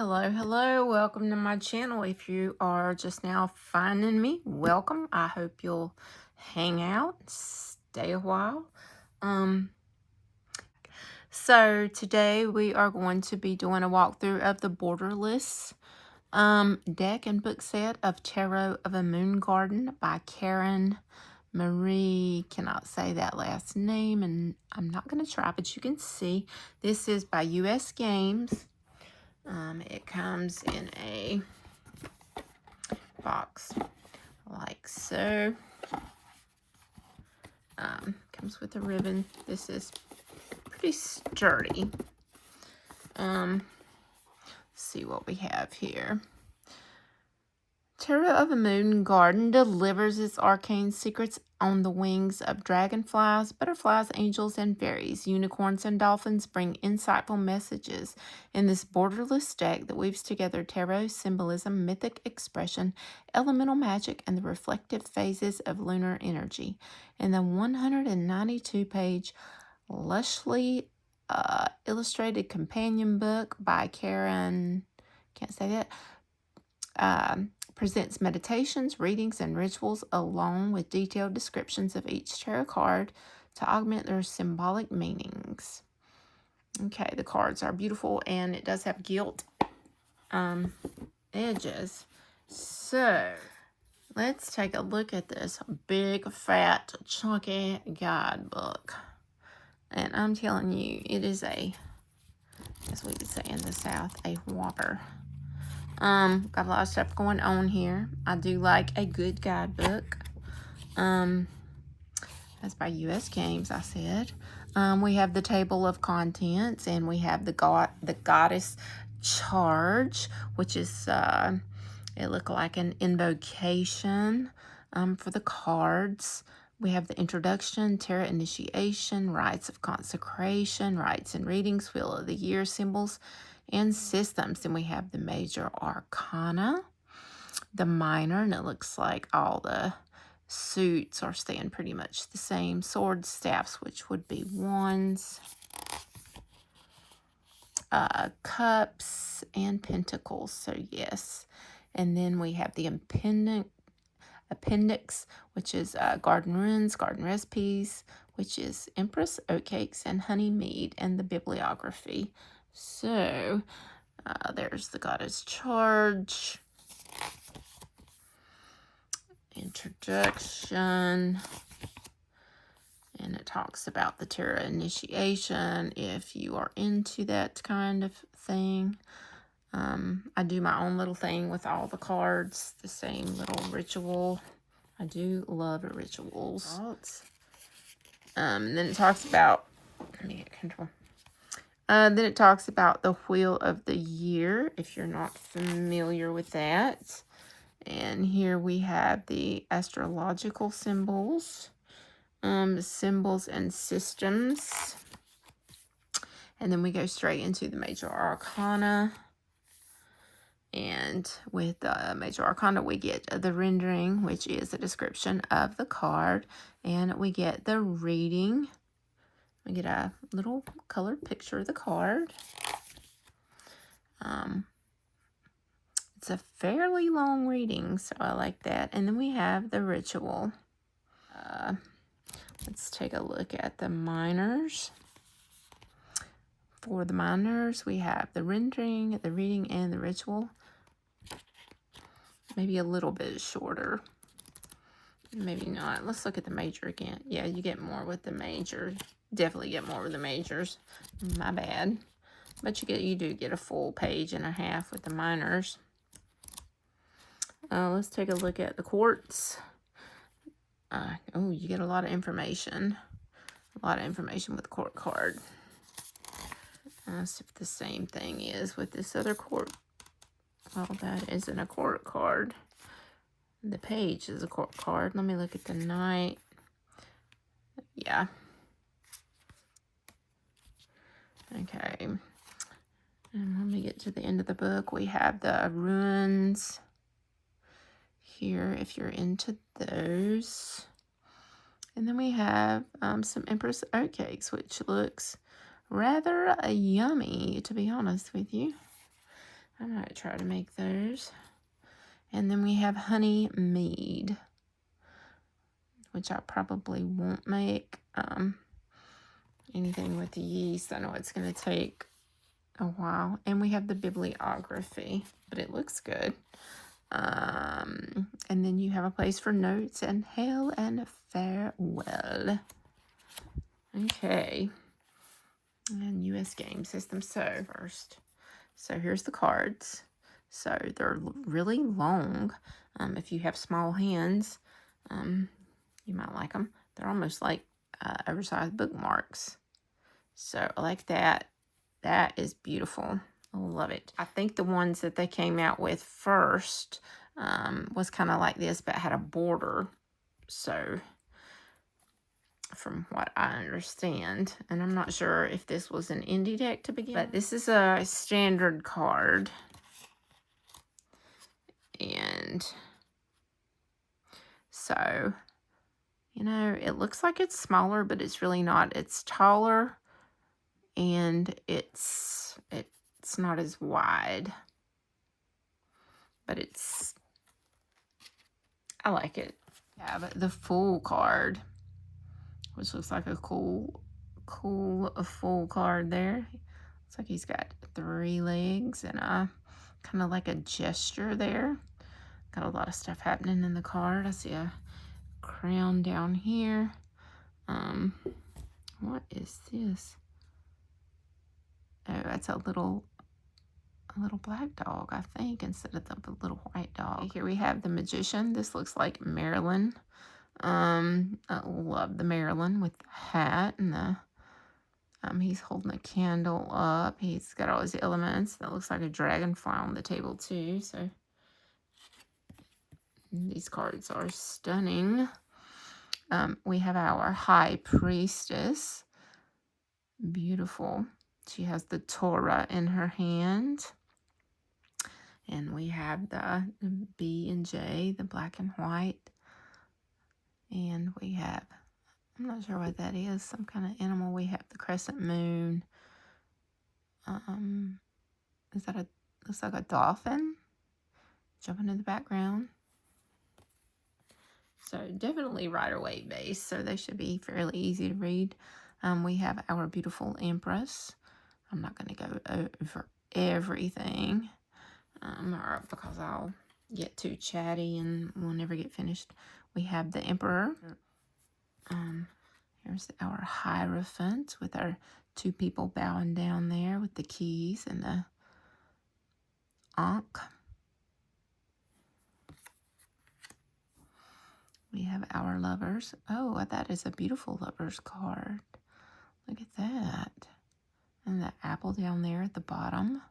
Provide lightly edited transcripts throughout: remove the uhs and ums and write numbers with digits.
Hello. Welcome to my channel. If you are just now finding me, welcome. I hope you'll hang out, stay a while. So today we are going to be doing a walkthrough of the Borderless deck and book set of Tarot of a Moon Garden by Karen Marie. Cannot say that last name, and I'm not going to try, but you can see this is by US Games. It comes in a box like so. Comes with a ribbon. This is pretty sturdy. Let's see what we have here. Tarot of a Moon Garden delivers its arcane secrets on the wings of dragonflies, butterflies, angels, and fairies. Unicorns and dolphins bring insightful messages in this borderless deck that weaves together tarot symbolism, mythic expression, elemental magic, and the reflective phases of lunar energy. In the 192-page lushly illustrated companion book by Karen, can't say that, presents meditations, readings, and rituals along with detailed descriptions of each tarot card to augment their symbolic meanings. Okay, the cards are beautiful, and it does have gilt edges. So, let's take a look at this big, fat, chunky guidebook. And I'm telling you, it is a, as we would say in the South, a whopper. Got a lot of stuff going on here. I do like a good guidebook. That's by US Games, I said. We have the table of contents, and we have the goddess charge, which is it looked like an invocation for the cards. We have the introduction, tarot initiation, rites of consecration, rites and readings, wheel of the year, symbols, and systems. Then we have the major arcana, the minor, and it looks like all the suits are staying pretty much the same. Swords, staffs, which would be wands, cups, and pentacles. So yes. And then we have the appendix, which is garden runes, garden recipes, which is Empress oatcakes and honey mead, and the bibliography. So there's the goddess charge, introduction, and it talks about the tarot initiation if you are into that kind of thing. I do my own little thing with all the cards, the same little ritual. I do love rituals. Then it talks about, let me get control. Then it talks about the wheel of the year, if you're not familiar with that. And here we have the astrological symbols, symbols and systems. And then we go straight into the major arcana. And with the major arcana, we get the rendering, which is a description of the card. And we get the reading. We get a little colored picture of the card. It's a fairly long reading, so I like that. And then we have the ritual. Let's take a look at the minors. For the minors, we have the rendering, the reading, and the ritual. Maybe a little bit shorter. Maybe not. Let's look at the major again. Yeah, you get more with the major. Definitely get more with the majors. My bad. But you do get a full page and a half with the minors. Let's take a look at the quartz. Oh, you get a lot of information. A lot of information with the court card. Let's see if the same thing is with this other court. Well, that isn't a court card. The page is a court card. Let me look at the knight. Yeah. Okay. And when we get to the end of the book, we have the runes here, if you're into those. And then we have some Empress oatcakes, which looks rather yummy, to be honest with you. I might try to make those. And then we have honey mead, which I probably won't make anything with the yeast. I know it's going to take a while. And we have the bibliography, but it looks good. And then you have a place for notes and hail and farewell. Okay. And U.S. game system. So first, so here's the cards. So they're really long. If you have small hands, you might like them. They're almost like oversized bookmarks. So I like that. That is beautiful. I love it. I think the ones that they came out with first was kind of like this, but had a border. So from what I understand, and I'm not sure if this was an indie deck to begin, but this is a standard card. And so, you know, it looks like it's smaller, but it's really not. It's taller, and it's not as wide, but I like it. Yeah, but the full card, which looks like a cool full card there. Looks like he's got 3 legs and a kind of like a gesture there. Got a lot of stuff happening in the card. I see a crown down here. What is this? Oh, that's a little black dog, I think, instead of the little white dog. Here we have the magician. This looks like Marilyn. I love the Marilyn with the hat and the he's holding a candle up. He's got all his elements. That looks like a dragonfly on the table too. So these cards are stunning. We have our high priestess. Beautiful. She has the Torah in her hand. And we have the B and J, the black and white. And we have, I'm not sure what that is, some kind of animal. We have the crescent moon. Is that looks like a dolphin jumping in the background. So definitely Rider-Waite base, so they should be fairly easy to read. We have our beautiful Empress. I'm not going to go over everything because I'll get too chatty and we'll never get finished. We have the Emperor. Here's our Hierophant with our 2 people bowing down there with the keys and the Ankh. We have our lovers. Oh, that is a beautiful lovers card. Look at that. And the apple down there at the bottom.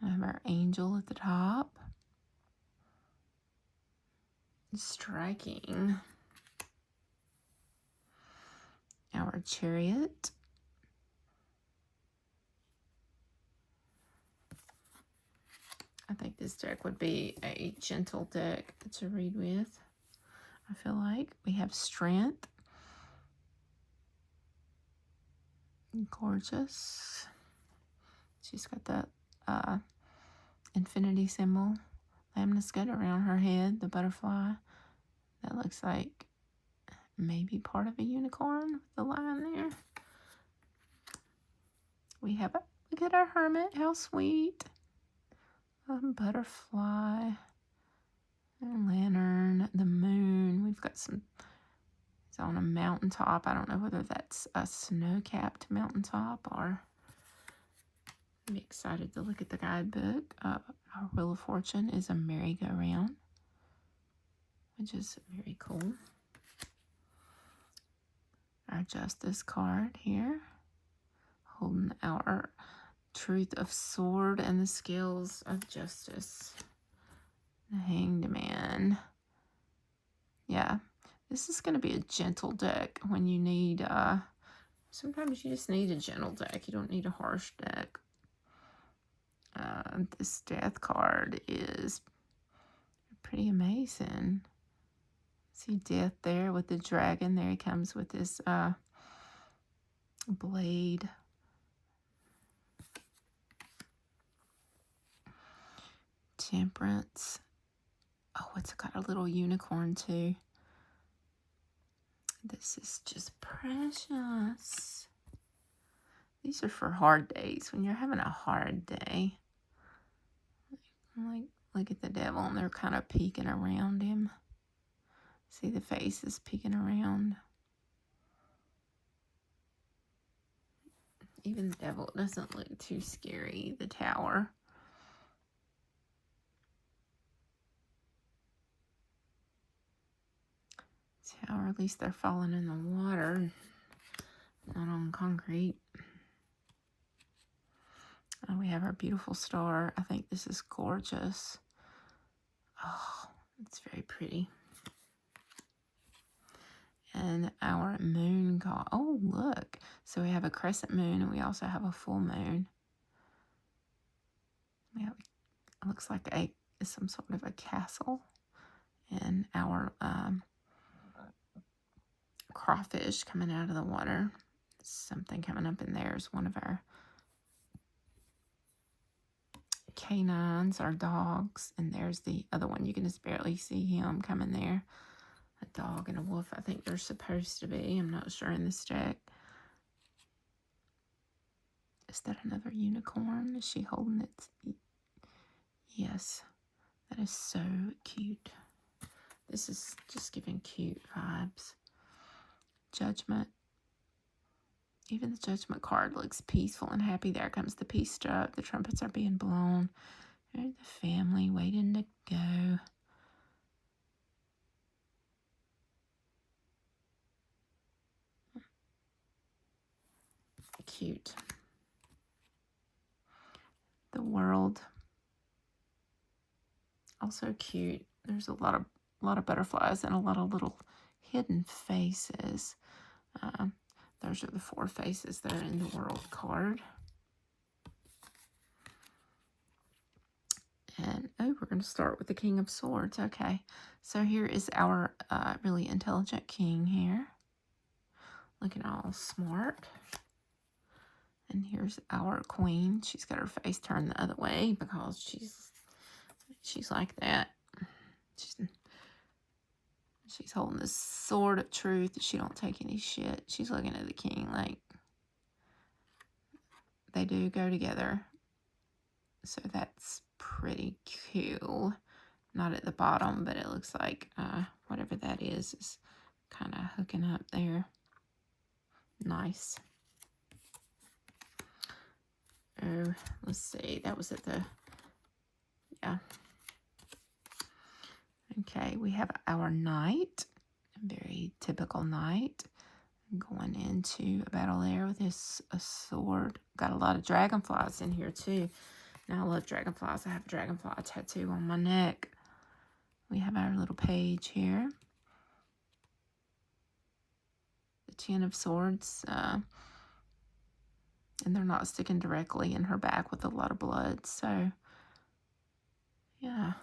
I have our angel at the top. Striking. Our chariot. I think this deck would be a gentle deck to read with. I feel like we have strength. Gorgeous. She's got the infinity symbol, lamniscate around her head, the butterfly. That looks like maybe part of a unicorn with the line there. We have look at our hermit, how sweet. A butterfly, a lantern, the moon. We've got some, it's on a mountaintop. I don't know whether that's a snow-capped mountaintop or, I'm excited to look at the guidebook. Our Wheel of Fortune is a merry-go-round, which is very cool. Our Justice card here, holding our Truth of Sword and the Scales of Justice. The Hanged Man. Yeah, this is going to be a gentle deck when you need, sometimes you just need a gentle deck. You don't need a harsh deck. This Death card is pretty amazing. See Death there with the dragon. There he comes with this blade. Temperance. Oh, it's got a little unicorn too. This is just precious. These are for hard days. When you're having a hard day. Like, look at the devil, and they're kind of peeking around him. See, the face is peeking around. Even the devil doesn't look too scary. The tower. Tower, at least they're falling in the water, not on concrete. Oh, we have our beautiful star. I think this is gorgeous. Oh, it's very pretty. And our moon god. Oh, look. So we have a crescent moon, and we also have a full moon. We have, it looks like some sort of a castle. And our crawfish coming out of the water. Something coming up in there is one of our canines, our dogs. And there's the other one. You can just barely see him coming there. A dog and a wolf, I think they're supposed to be. I'm not sure in this deck. Is that another unicorn? Is she holding it? Yes. That is so cute. This is just giving cute vibes. Judgment. Even the judgment card looks peaceful and happy. There comes the peace struck. The trumpets are being blown. There's the family waiting to go. Cute. The world. Also cute. There's a lot of butterflies and a lot of little hidden faces. Those are the 4 faces that are in the world card. And, oh, we're going to start with the King of Swords. Okay, so here is our really intelligent king here. Looking all smart. And here's our queen. She's got her face turned the other way because she's like that. She's holding this sword of truth. She don't take any shit. She's looking at the king like they do go together. So that's pretty cool. Not at the bottom, but it looks like whatever that is kind of hooking up there. Nice. Oh, let's see. That was at the, yeah. Okay, we have our knight. Very typical knight. Going into a battle there with his sword. Got a lot of dragonflies in here too. Now I love dragonflies. I have a dragonfly tattoo on my neck. We have our little page here. The 10 of Swords. And they're not sticking directly in her back with a lot of blood. So, yeah.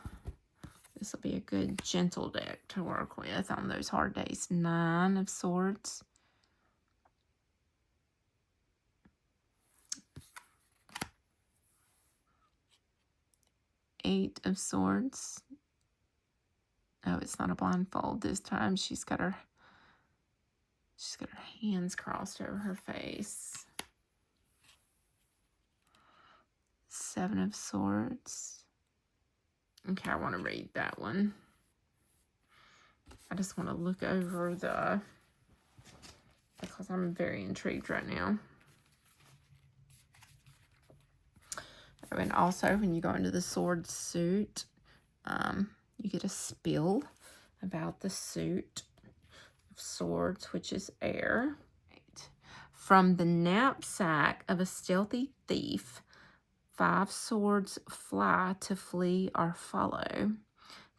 This will be a good gentle deck to work with on those hard days. 9 of Swords. Eight of Swords. Oh, it's not a blindfold this time. She's got her hands crossed over her face. 7 of Swords. Okay, I want to read that one. I just want to look over because I'm very intrigued right now. Oh, and also, when you go into the sword suit, you get a spill about the suit of swords, which is air. From the knapsack of a stealthy thief, 5 swords fly to flee or follow.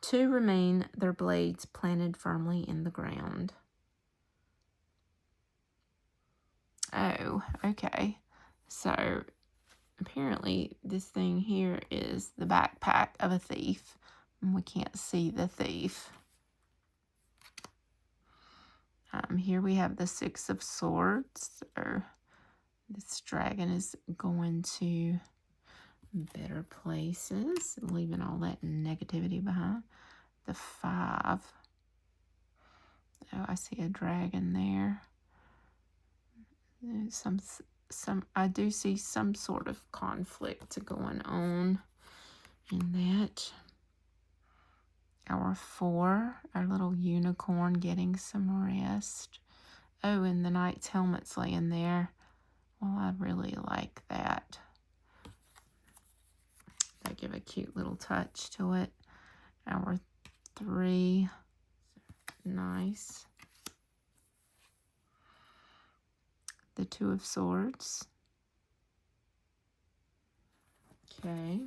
2 remain, their blades planted firmly in the ground. Oh, okay. So, apparently, this thing here is the backpack of a thief. And we can't see the thief. Here we have the 6 of Swords. Or this dragon is going to Better places, leaving all that negativity behind. The 5. Oh, I see a dragon there. I do see some sort of conflict going on in that. Our 4, our little unicorn getting some rest. Oh, and the knight's helmet's laying there. Well, I really like that. They give a cute little touch to it. Our 3, nice. The 2 of Swords. Okay.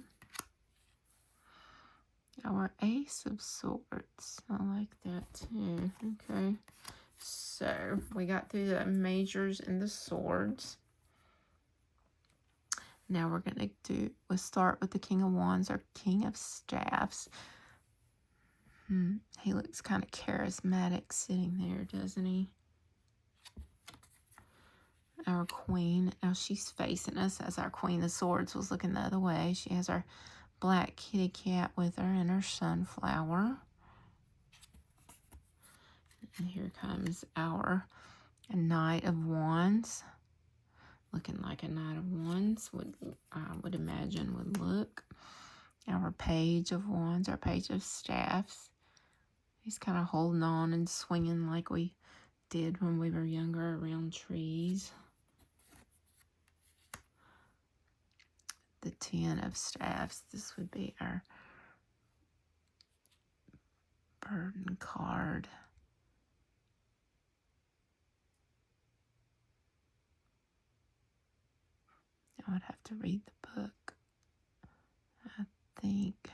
Our Ace of Swords. I like that too. Okay. So we got through the majors and the swords. Now we're going to we'll start with the King of Wands or King of Staffs. He looks kind of charismatic sitting there, doesn't he? Our Queen. Now she's facing us as our Queen of Swords was looking the other way. She has our black kitty cat with her and her sunflower. And here comes our Knight of Wands. Looking like a Knight of Wands I would imagine would look. Our Page of Wands, our Page of Staffs. He's kind of holding on and swinging like we did when we were younger around trees. The 10 of Staffs. This would be our burden card. I would have to read the book. I think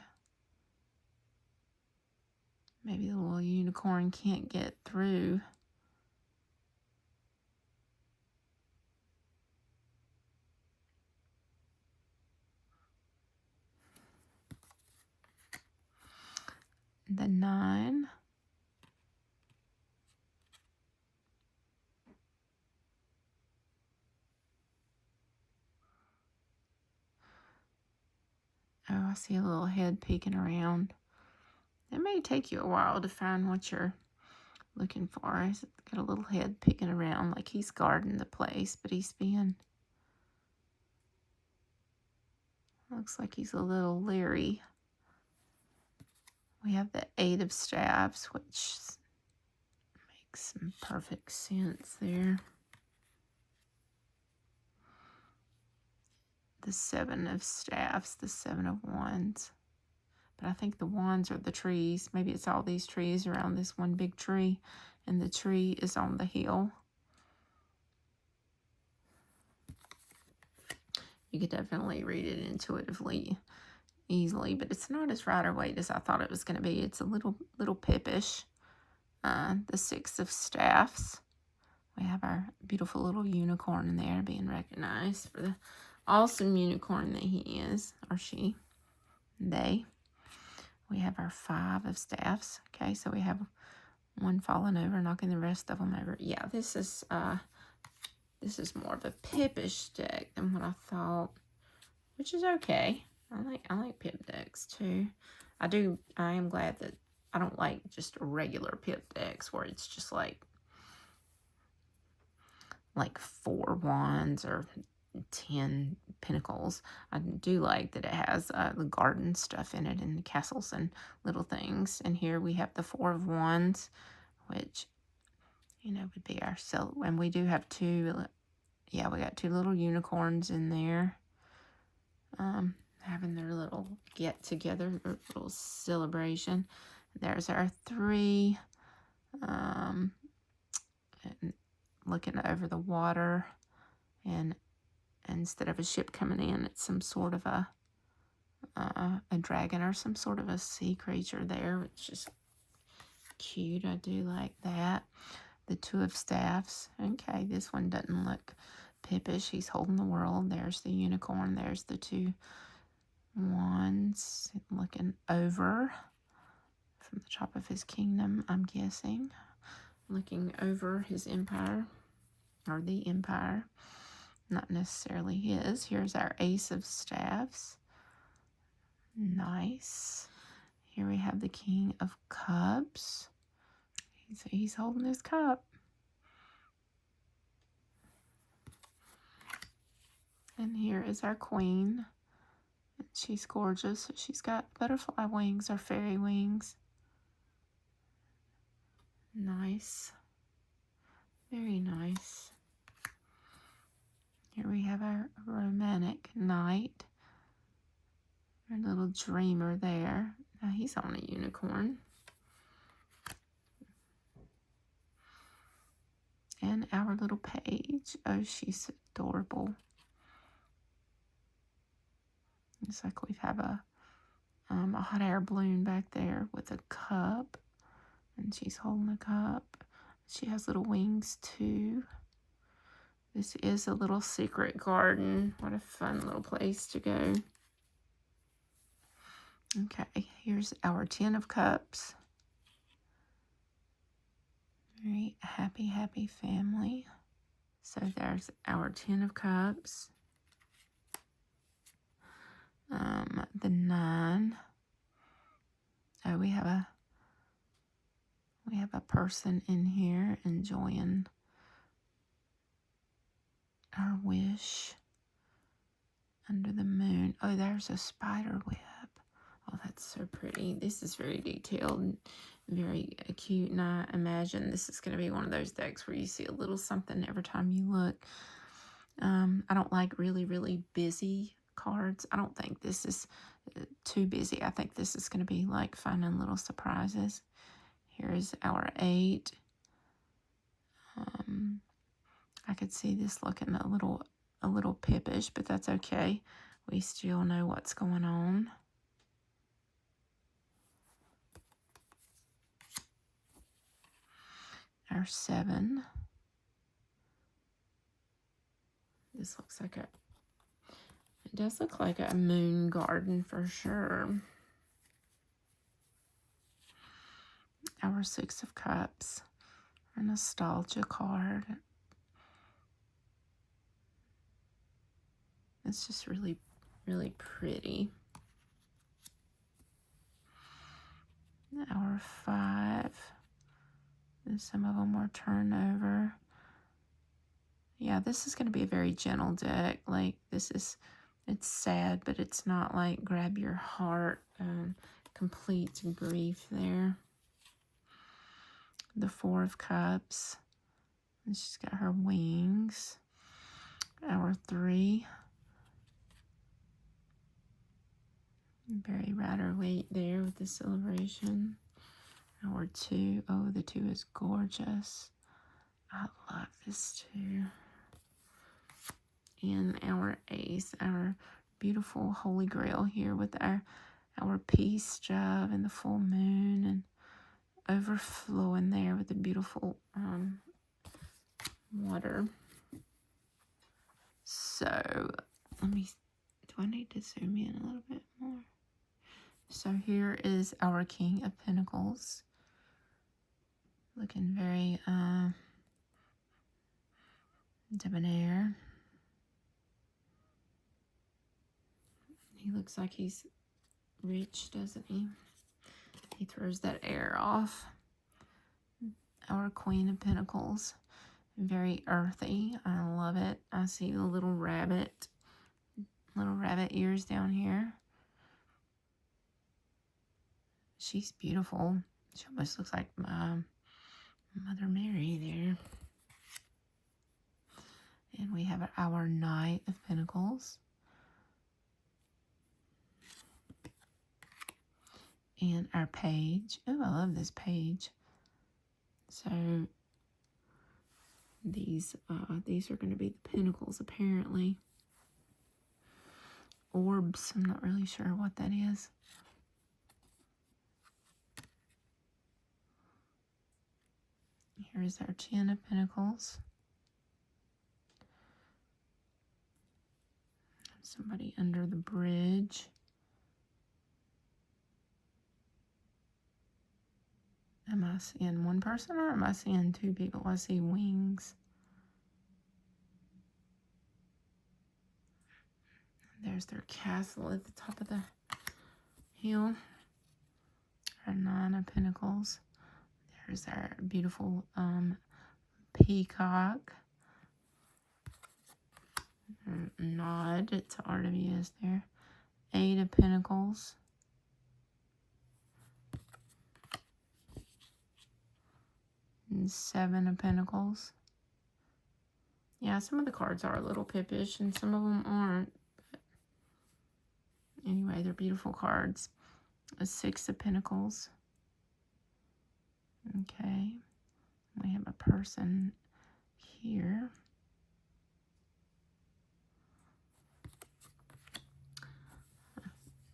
maybe the little unicorn can't get through. The 9. Oh, I see a little head peeking around. It may take you a while to find what you're looking for. He's got a little head peeking around like he's guarding the place, but he's being... Looks like he's a little leery. We have the 8 of Staffs, which makes some perfect sense there. The 7 of Staffs, the 7 of Wands. But I think the wands are the trees. Maybe it's all these trees around this one big tree, and the tree is on the hill. You could definitely read it intuitively, easily, but it's not as Rider-Waite as I thought it was going to be. It's a little pippish. The 6 of Staffs. We have our beautiful little unicorn in there being recognized for the awesome unicorn that he is, or she, they. We have our 5 of Staffs. Okay, so we have one falling over, knocking the rest of them over. Yeah, this is more of a pippish deck than what I thought, which is okay. I like pip decks too. I am glad that I don't like just regular pip decks where it's just like 4 wands or 10 pentacles. I do like that it has the garden stuff in it and castles and little things. And here we have the 4 of Wands, which, would be our and we do have 2, we got 2 little unicorns in there, having their little get together, their little celebration. There's our 3, and looking over the water, and instead of a ship coming in, it's some sort of a dragon or some sort of a sea creature there, which is cute. I do like that. The 2 of Staffs. Okay, this one doesn't look pippish. He's holding the world. There's the unicorn. There's the 2 wands looking over from the top of his kingdom, I'm guessing. Looking over his empire, or the empire. Not necessarily his. Here's our Ace of Staffs. Nice. Here we have the King of Cups. He's holding his cup. And here is our Queen. She's gorgeous. She's got butterfly wings or fairy wings. Nice. Very nice. Here we have our romantic knight. Our little dreamer there. Now he's on a unicorn. And our little page. Oh, she's adorable. It's like we have a hot air balloon back there with a cup. And she's holding a cup. She has little wings too. This is a little secret garden. What a fun little place to go. Okay, here's our 10 of Cups. Very happy, happy family. So there's our 10 of Cups. The 9. Oh, we have a person in here enjoying our wish under the moon. Oh, there's a spider web. Oh, that's so pretty. This is very detailed and very cute. And I imagine this is going to be one of those decks where you see a little something every time you look. I don't like really, really busy cards. I don't think this is too busy. I think this is going to be like finding little surprises. Here's our 8. I could see this looking a little pippish, but that's okay. We still know what's going on. Our 7. This looks like it does look like a moon garden for sure. Our 6 of Cups, a nostalgia card. It's just really, really pretty. Our 5. And some of them were turned over. Yeah, this is going to be a very gentle deck. Like, it's sad, but it's not like grab your heart, complete grief there. The 4 of Cups. And she's got her wings. Our 3. Very Rider-Waite there with the celebration. Our 2. Oh, the 2 is gorgeous. I love this too. And our Ace, our beautiful Holy Grail here with our peace dove and the full moon and overflowing there with the beautiful water. So do I need to zoom in a little bit more? So here is our King of Pentacles. Looking very debonair. He looks like he's rich, doesn't he? He throws that air off. Our Queen of Pentacles. Very earthy. I love it. I see the little rabbit ears down here. She's beautiful. She almost looks like Mother Mary there. And we have our Knight of Pentacles. And our Page. Oh, I love this page. So these are going to be the pentacles, apparently. Orbs. I'm not really sure what that is. Here's our 10 of Pentacles. Somebody under the bridge. Am I seeing one person or am I seeing 2 people? I see wings. There's their castle at the top of the Heel. Our 9 of Pentacles. There's our beautiful peacock. Nod to Artemis there. 8 of Pentacles. And 7 of Pentacles. Yeah, some of the cards are a little pippish and some of them aren't. But anyway, they're beautiful cards. A 6 of Pentacles. Okay. We have a person here.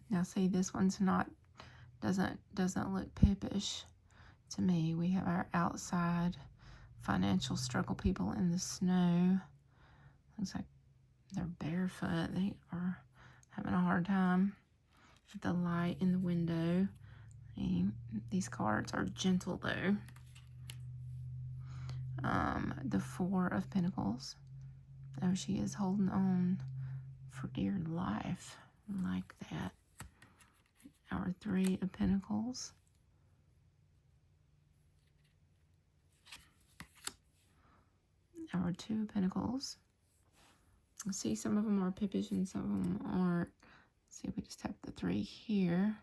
Now see, this one's not, doesn't look pippish to me. We have our outside financial struggle people in the snow. Looks like they're barefoot. They are having a hard time with the light in the window. And these cards are gentle though. The 4 of Pentacles. Oh, she is holding on for dear life. Like that. Our 3 of Pentacles. Our 2 of Pentacles. See, some of them are pippish and some of them aren't. See, we just have the 3 here,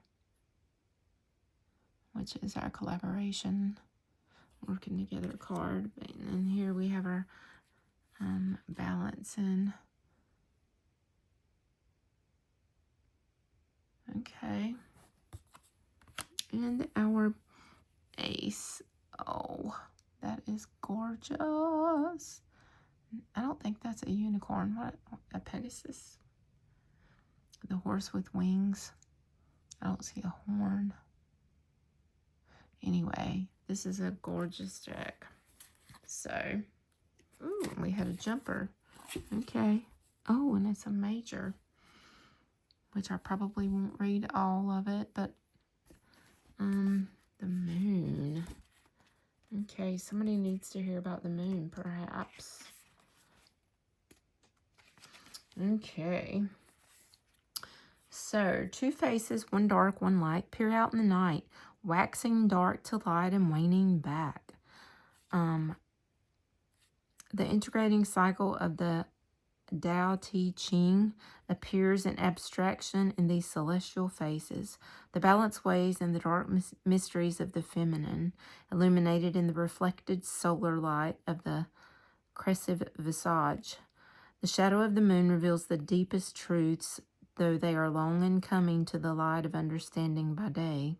which is our collaboration, working together card. And then here we have our balancing. Okay. And our ace. Oh, that is gorgeous. I don't think that's a unicorn. What? A Pegasus? The horse with wings. I don't see a horn. Anyway, this is a gorgeous deck. So, ooh, we had a jumper. Okay. Oh, and it's a major, which I probably won't read all of it, but the moon. Okay, somebody needs to hear about the moon, perhaps. Okay. So, 2 faces, one dark, one light, peer out in the night, waxing dark to light and waning back. The integrating cycle of the Tao Te Ching appears in abstraction in these celestial faces, the balanced ways and the dark mysteries of the feminine, illuminated in the reflected solar light of the crescent visage. The shadow of the moon reveals the deepest truths, though they are long in coming to the light of understanding by day.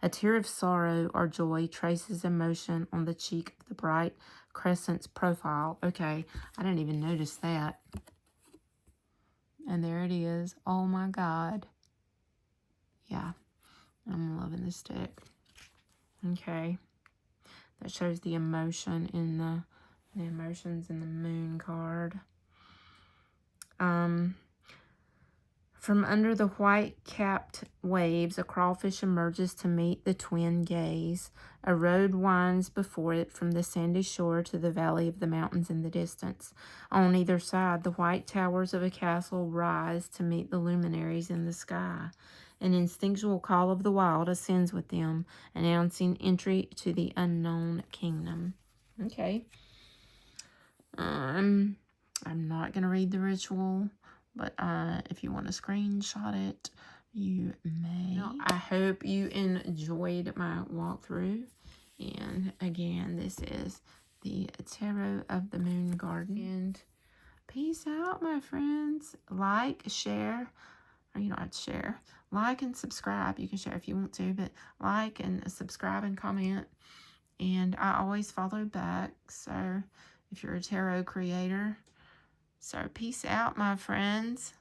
A tear of sorrow or joy traces emotion on the cheek of the bright crescent's profile. Okay, I didn't even notice that. And there it is. Oh my God. Yeah, I'm loving this deck. Okay. That shows the emotion in the emotions in the moon card. From under the white-capped waves, a crawfish emerges to meet the twin gaze. A road winds before it from the sandy shore to the valley of the mountains in the distance. On either side, the white towers of a castle rise to meet the luminaries in the sky. An instinctual call of the wild ascends with them, announcing entry to the unknown kingdom. Okay. I'm not going to read the ritual. But if you want to screenshot it, you may. I hope you enjoyed my walkthrough. And again, this is the Tarot of the Moon Garden. And peace out, my friends. Like, share. Or you don't have to share. Like and subscribe. You can share if you want to. But like and subscribe and comment. And I always follow back. So if you're a tarot creator. So peace out, my friends.